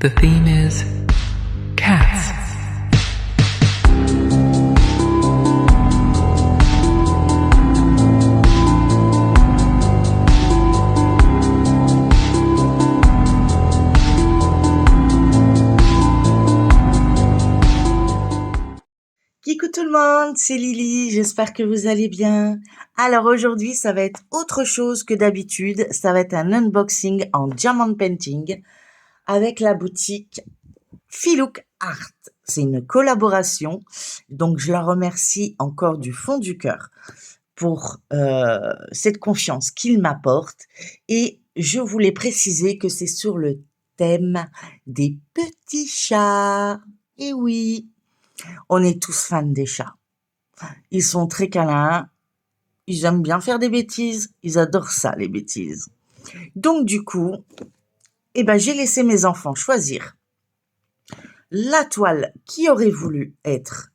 The theme is cats. Coucou tout le monde, c'est Lily, j'espère que vous allez bien. Alors aujourd'hui, ça va être autre chose que d'habitude, ça va être un unboxing en diamond painting avec la boutique Filouk Art. C'est une collaboration, donc je la remercie encore du fond du cœur pour cette confiance qu'ils m'apportent. Et je voulais préciser que c'est sur le thème des petits chats. Et oui, on est tous fans des chats. Ils sont très câlins, ils aiment bien faire des bêtises, ils adorent ça, les bêtises. Donc du coup, j'ai laissé mes enfants choisir la toile qui aurait voulu être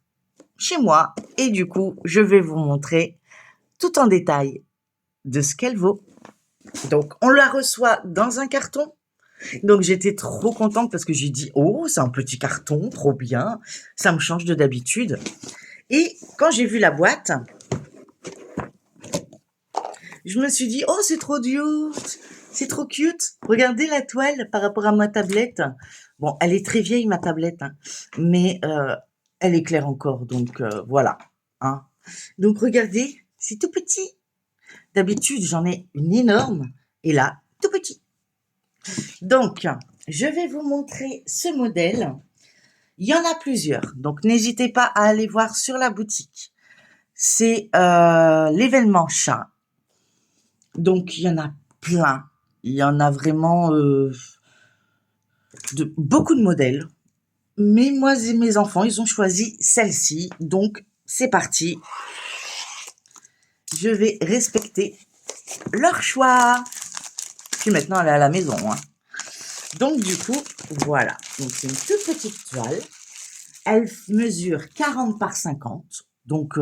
chez moi. Et du coup, je vais vous montrer tout en détail de ce qu'elle vaut. Donc, on la reçoit dans un carton. Donc, j'étais trop contente parce que j'ai dit, oh, c'est un petit carton, trop bien. Ça me change de d'habitude. Et quand j'ai vu la boîte, je me suis dit, oh, c'est trop cute, c'est trop cute. Regardez la toile par rapport à ma tablette. Bon, elle est très vieille, ma tablette, hein, mais elle éclaire encore, donc voilà. Hein. Donc, regardez, c'est tout petit. D'habitude, j'en ai une énorme, et là, tout petit. Donc, je vais vous montrer ce modèle. Il y en a plusieurs, donc n'hésitez pas à aller voir sur la boutique. C'est l'événement chat. Donc, il y en a plein. Il y en a vraiment beaucoup de modèles. Mais moi et mes enfants, ils ont choisi celle-ci. Donc, c'est parti. Je vais respecter leur choix. Puis maintenant, elle est à la maison. Hein. Donc, du coup, voilà. Donc, c'est une toute petite toile. Elle mesure 40 par 50. Donc,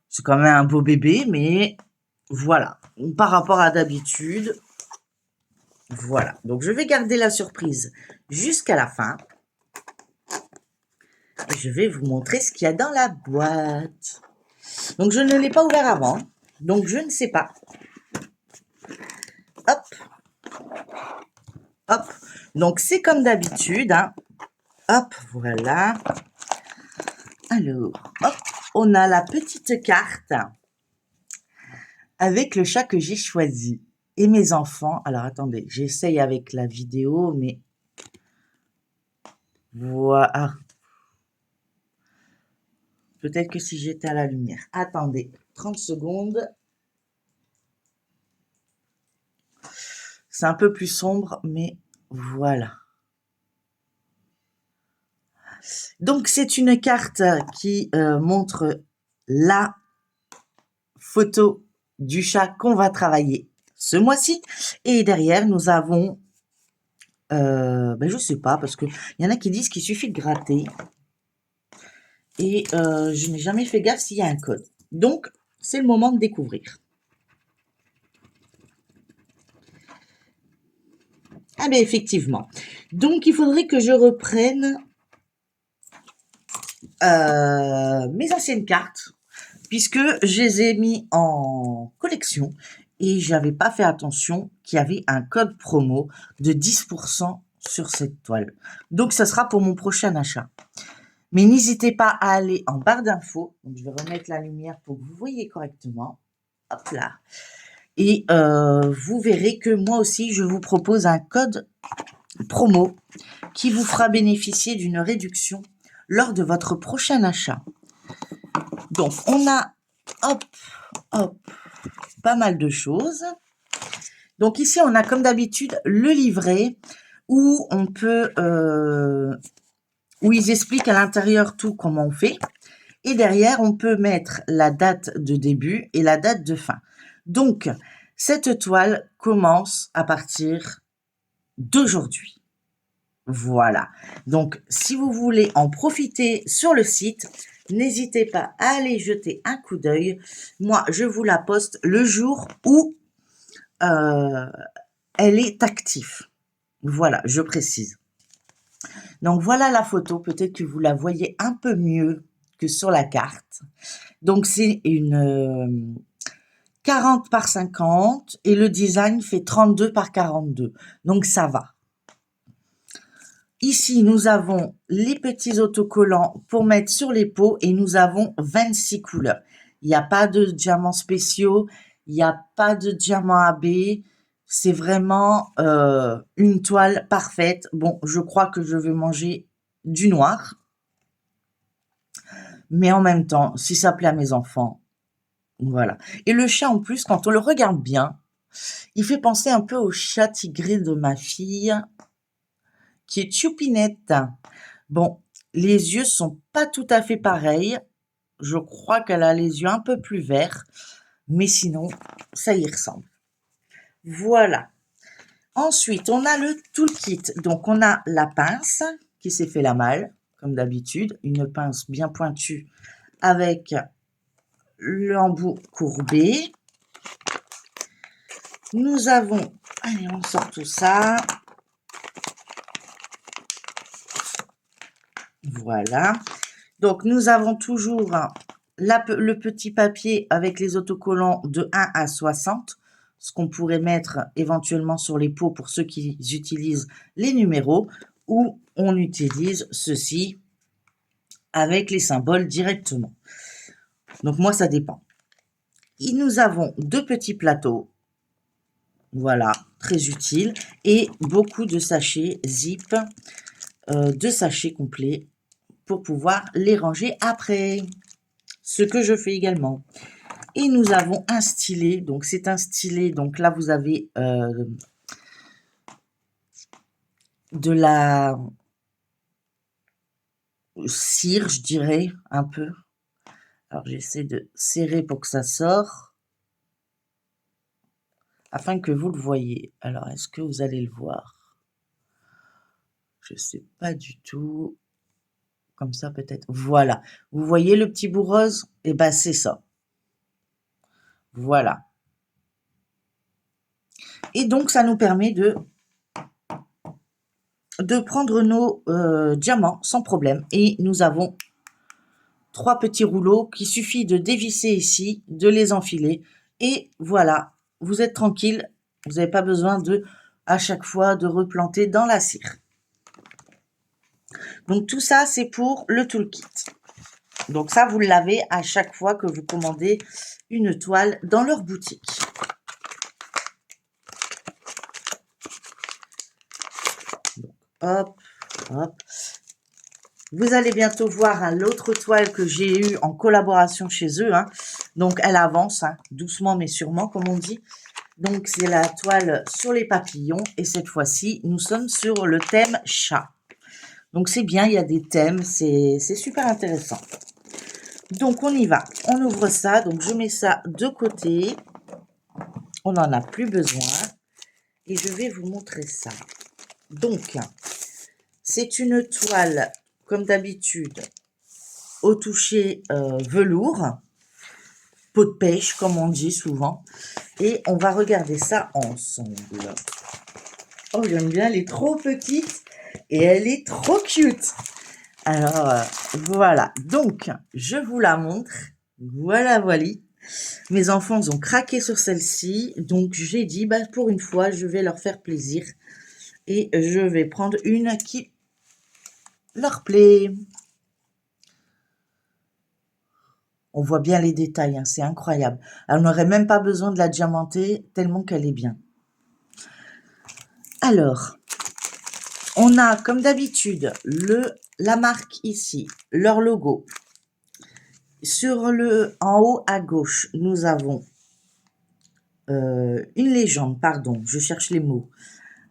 c'est quand même un beau bébé, mais voilà. Par rapport à d'habitude, voilà. Donc, je vais garder la surprise jusqu'à la fin. Et je vais vous montrer ce qu'il y a dans la boîte. Donc, je ne l'ai pas ouvert avant. Donc, je ne sais pas. Hop. Hop. Donc, c'est comme d'habitude. Hein. Hop, voilà. Alors, hop. On a la petite carte avec le chat que j'ai choisi. Et mes enfants. Alors, attendez. J'essaye avec la vidéo, mais... Voilà. Peut-être que si j'étais à la lumière. Attendez, 30 secondes. C'est un peu plus sombre, mais voilà. Donc, c'est une carte qui montre la photo du chat qu'on va travailler ce mois-ci. Et derrière, nous avons... je sais pas, parce qu'il y en a qui disent qu'il suffit de gratter. Et je n'ai jamais fait gaffe s'il y a un code. Donc, c'est le moment de découvrir. Ah bien, effectivement. Donc, il faudrait que je reprenne mes anciennes cartes, puisque je les ai mis en collection et j'avais pas fait attention qu'il y avait un code promo de 10% sur cette toile. Donc, ça sera pour mon prochain achat. Mais n'hésitez pas à aller en barre d'infos. Donc, je vais remettre la lumière pour que vous voyez correctement. Hop là. Et vous verrez que moi aussi, je vous propose un code promo qui vous fera bénéficier d'une réduction lors de votre prochain achat. Donc, on a, hop, pas mal de choses. Donc, ici, on a comme d'habitude le livret où on peut, où ils expliquent à l'intérieur tout comment on fait. Et derrière, on peut mettre la date de début et la date de fin. Donc, cette toile commence à partir d'aujourd'hui. Voilà. Donc, si vous voulez en profiter sur le site, n'hésitez pas à aller jeter un coup d'œil. Moi, je vous la poste le jour où elle est active. Voilà, je précise. Donc voilà la photo, peut-être que vous la voyez un peu mieux que sur la carte. Donc c'est une 40 par 50 et le design fait 32 par 42. Donc ça va. Ici, nous avons les petits autocollants pour mettre sur les pots et nous avons 26 couleurs. Il n'y a pas de diamants spéciaux, il n'y a pas de diamants AB. C'est vraiment une toile parfaite. Bon, je crois que je vais manger du noir. Mais en même temps, si ça plaît à mes enfants, voilà. Et le chat, en plus, quand on le regarde bien, il fait penser un peu au chat tigré de ma fille, qui est Choupinette. Bon, les yeux sont pas tout à fait pareils. Je crois qu'elle a les yeux un peu plus verts, mais sinon, ça y ressemble. Voilà. Ensuite, on a le toolkit. Donc, on a la pince qui s'est fait la malle, comme d'habitude. Une pince bien pointue avec l'embout courbé. Nous avons... Allez, on sort tout ça. Voilà. Donc, nous avons toujours le petit papier avec les autocollants de 1 à 60, ce qu'on pourrait mettre éventuellement sur les pots pour ceux qui utilisent les numéros, ou on utilise ceci avec les symboles directement. Donc, moi, ça dépend. Et nous avons 2 petits plateaux. Voilà, très utile. Et beaucoup de sachets zip, 2 sachets complets pour pouvoir les ranger après. Ce que je fais également. Et nous avons un stylet. Donc, c'est un stylet. Donc, là, vous avez de la cire, je dirais, un peu. Alors, j'essaie de serrer pour que ça sorte. Afin que vous le voyez. Alors, est-ce que vous allez le voir? Je ne sais pas du tout. Comme ça, peut-être. Voilà. Vous voyez le petit bout rose? Eh bien, c'est ça. Voilà. Et donc, ça nous permet de prendre nos diamants sans problème. Et nous avons 3 petits rouleaux qu'il suffit de dévisser ici, de les enfiler. Et voilà, vous êtes tranquille. Vous n'avez pas besoin à chaque fois de replanter dans la cire. Donc, tout ça, c'est pour le toolkit. Donc, ça, vous l'avez à chaque fois que vous commandez une toile dans leur boutique. Donc, hop, hop. Vous allez bientôt voir l'autre toile que j'ai eue en collaboration chez eux. Donc, elle avance, doucement mais sûrement, comme on dit. Donc, c'est la toile sur les papillons. Et cette fois-ci, nous sommes sur le thème chat. Donc, c'est bien, il y a des thèmes. C'est super intéressant. Donc, on y va. On ouvre ça. Donc, je mets ça de côté. On n'en a plus besoin. Et je vais vous montrer ça. Donc, c'est une toile, comme d'habitude, au toucher velours. Peau de pêche, comme on dit souvent. Et on va regarder ça ensemble. Oh, j'aime bien, elle est trop petite et elle est trop cute. Alors, voilà. Donc, je vous la montre. Voilà, voilà. Mes enfants ont craqué sur celle-ci. Donc, j'ai dit, pour une fois, je vais leur faire plaisir. Et je vais prendre une qui leur plaît. On voit bien les détails, c'est incroyable. Elle n'aurait même pas besoin de la diamanter tellement qu'elle est bien. Alors, on a comme d'habitude la marque ici, leur logo. En haut à gauche, nous avons une légende, pardon, je cherche les mots,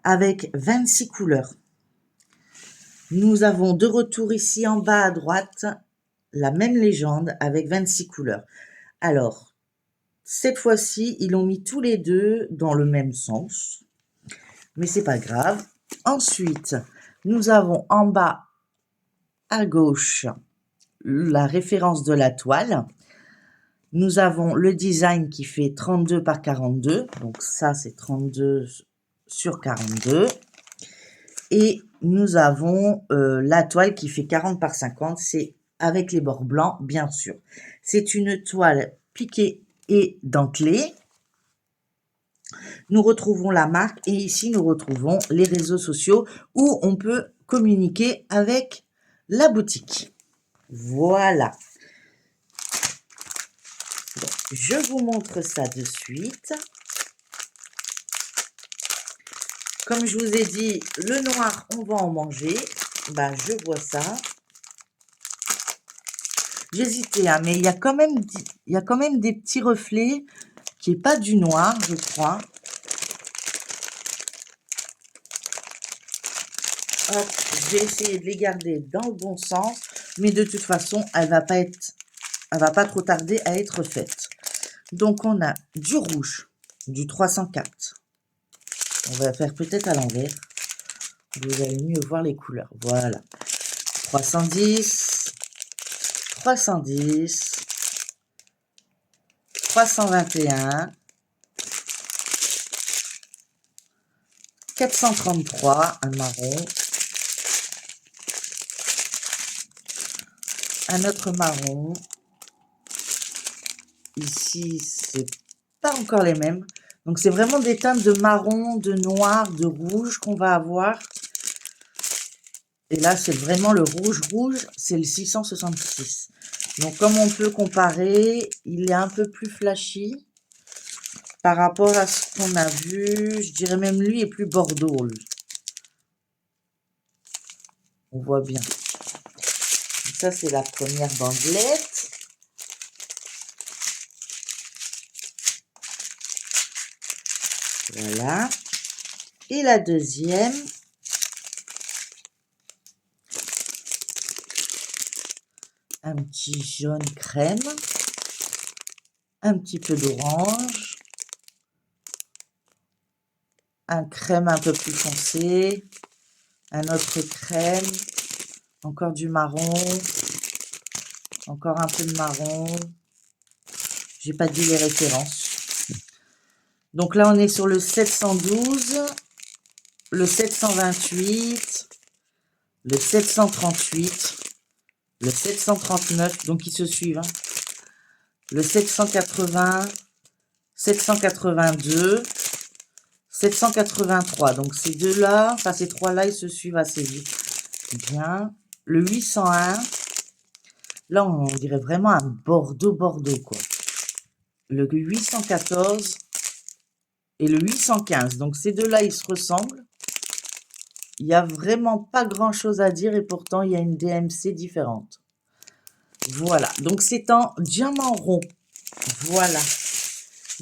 avec 26 couleurs. Nous avons de retour ici en bas à droite, la même légende avec 26 couleurs. Alors, cette fois-ci, ils l'ont mis tous les deux dans le même sens. Mais c'est pas grave. Ensuite, nous avons en bas à gauche la référence de la toile. Nous avons le design qui fait 32 par 42. Donc ça, c'est 32 sur 42. Et nous avons la toile qui fait 40 par 50. C'est avec les bords blancs, bien sûr. C'est une toile piquée et dentelée. Nous retrouvons la marque et ici, nous retrouvons les réseaux sociaux où on peut communiquer avec la boutique. Voilà. Bon, je vous montre ça de suite. Comme je vous ai dit, le noir, on va en manger. Bah, je vois ça. J'hésitais, hein, mais il y a quand même des petits reflets qui n'est pas du noir, je crois. Hop, je vais essayer de les garder dans le bon sens, mais de toute façon, elle va pas trop tarder à être faite. Donc, on a du rouge, du 304. On va faire peut-être à l'envers. Vous allez mieux voir les couleurs. Voilà. 310, 310, 321, 433, un marron, un autre marron. Ici, c'est pas encore les mêmes. Donc, c'est vraiment des teintes de marron, de noir, de rouge qu'on va avoir. Et là, c'est vraiment le rouge, c'est le 666. Donc, comme on peut comparer, il est un peu plus flashy par rapport à ce qu'on a vu. Je dirais même lui est plus bordeaux, lui. On voit bien. Ça, c'est la première bandelette. Voilà. Et la deuxième. Un petit jaune crème. Un petit peu d'orange. Un crème un peu plus foncé. Un autre crème. Encore du marron. Encore un peu de marron. J'ai pas dit les références. Donc là, on est sur le 712, le 728, le 738, le 739, donc ils se suivent. Hein. Le 780, 782, 783. Donc ces deux-là, enfin ces trois-là, ils se suivent assez vite. Bien. Le 801, là, on dirait vraiment un Bordeaux-Bordeaux, quoi. Le 814 et le 815. Donc ces deux-là, ils se ressemblent. Il n'y a vraiment pas grand-chose à dire et pourtant, il y a une DMC différente. Voilà. Donc c'est en diamant rond. Voilà.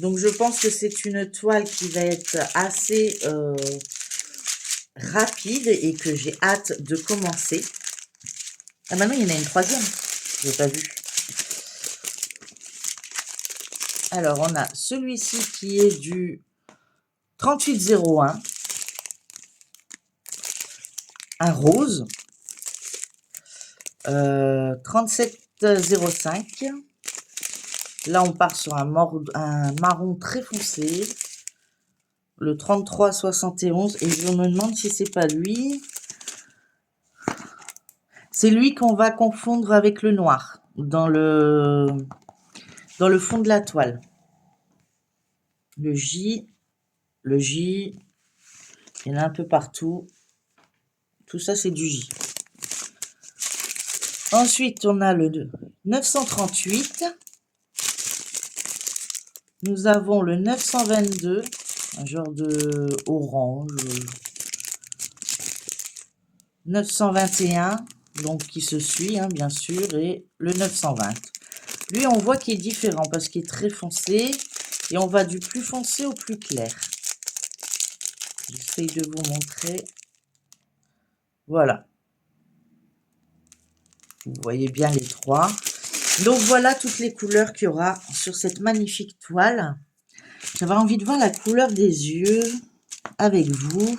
Donc je pense que c'est une toile qui va être assez rapide et que j'ai hâte de commencer. Ah maintenant, il y en a une troisième. Je n'ai pas vu. Alors, on a celui-ci qui est du 3801. Un rose. 3705. Là, on part sur un marron très foncé. Le 3371. Et je me demande si c'est pas lui. C'est lui qu'on va confondre avec le noir dans le fond de la toile. Le J, il y en a un peu partout. Tout ça, c'est du J. Ensuite, on a le 938. Nous avons le 922, un genre de orange. 921, donc qui se suit, hein, bien sûr, et le 920. Lui, on voit qu'il est différent parce qu'il est très foncé. Et on va du plus foncé au plus clair. J'essaye de vous montrer. Voilà. Vous voyez bien les trois. Donc voilà toutes les couleurs qu'il y aura sur cette magnifique toile. J'avais envie de voir la couleur des yeux avec vous.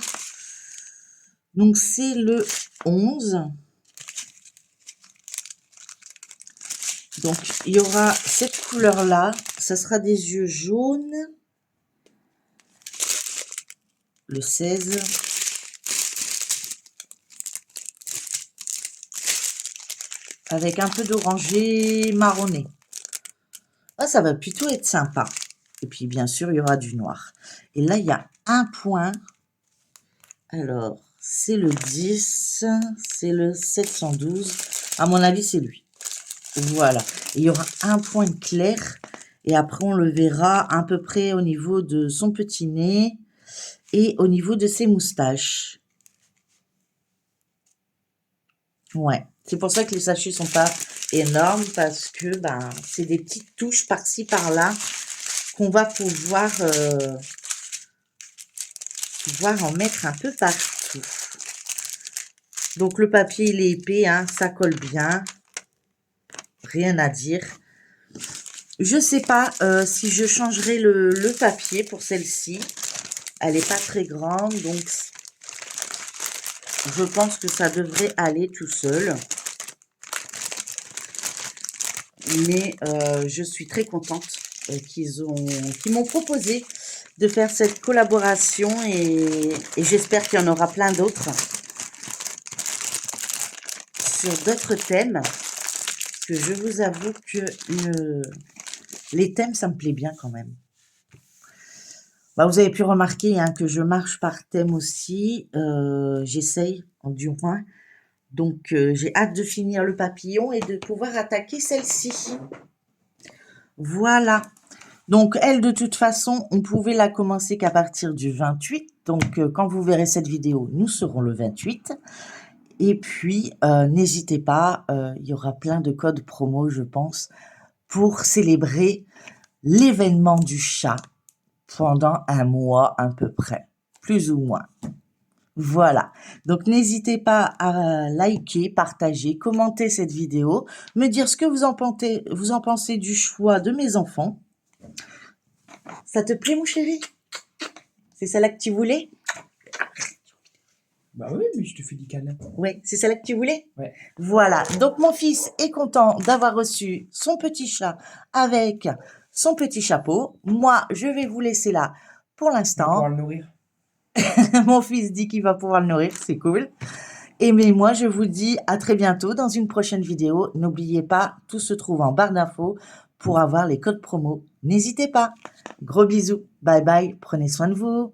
Donc c'est le 11. Donc il y aura cette couleur-là. Ça sera des yeux jaunes. Le 16. avec un peu d'orangé marronné. Ah, ça va plutôt être sympa. Et puis, bien sûr, il y aura du noir. Et là, il y a un point. Alors, c'est le 10, c'est le 712. À mon avis, c'est lui. Voilà. Et il y aura un point clair. Et après, on le verra à peu près au niveau de son petit nez et au niveau de ses moustaches. Ouais. C'est pour ça que les sachets sont pas énormes parce que ben, c'est des petites touches par-ci, par-là qu'on va pouvoir en mettre un peu partout. Donc, le papier, il est épais, hein, ça colle bien. Rien à dire. Je sais pas si je changerai le papier pour celle-ci. Elle n'est pas très grande, donc je pense que ça devrait aller tout seul. Mais je suis très contente qu'ils m'ont proposé de faire cette collaboration et j'espère qu'il y en aura plein d'autres sur d'autres thèmes. Parce que je vous avoue que les thèmes, ça me plaît bien quand même. Bah, vous avez pu remarquer hein, que je marche par thème aussi. J'essaye, du moins. Donc, j'ai hâte de finir le papillon et de pouvoir attaquer celle-ci. Voilà. Donc, elle, de toute façon, on pouvait la commencer qu'à partir du 28. Donc, quand vous verrez cette vidéo, nous serons le 28. Et puis, n'hésitez pas, il y aura plein de codes promo, je pense, pour célébrer l'événement du chat pendant un mois à peu près, plus ou moins. Voilà, donc n'hésitez pas à liker, partager, commenter cette vidéo, me dire ce que vous en pensez du choix de mes enfants. Ça te plaît mon chéri? C'est celle-là que tu voulais? Bah oui, mais je te fais des câlins. Oui, c'est celle-là que tu voulais? Ouais. Voilà, donc mon fils est content d'avoir reçu son petit chat avec son petit chapeau. Moi, je vais vous laisser là pour l'instant. Pour le nourrir. Mon fils dit qu'il va pouvoir le nourrir, c'est cool. Et mais moi, je vous dis à très bientôt dans une prochaine vidéo. N'oubliez pas, tout se trouve en barre d'infos pour avoir les codes promo. N'hésitez pas. Gros bisous. Bye bye. Prenez soin de vous.